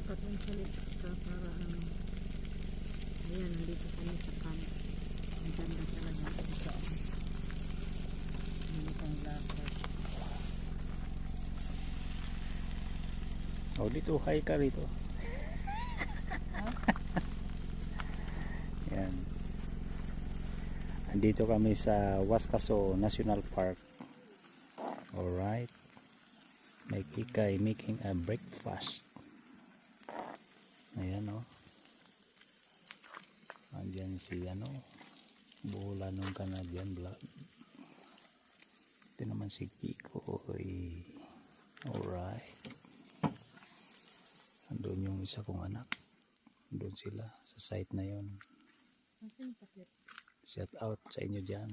dapat magsalit ka para ano. Ayan, nandito kami sa camp. Ang ganda talaga ito sa ganitong lakad. O dito, hi ka rito. Yan. Andito kami sa Waskaso National Park. Alright. May Kikay making a breakfast. Ayan o. Andyan si ano. Buhulanong Canadian vlog. Ito naman si Kikoy. Alright. Andun yung isa kong anak. Andun sila sa site na yon. Shout out sa inyo dyan.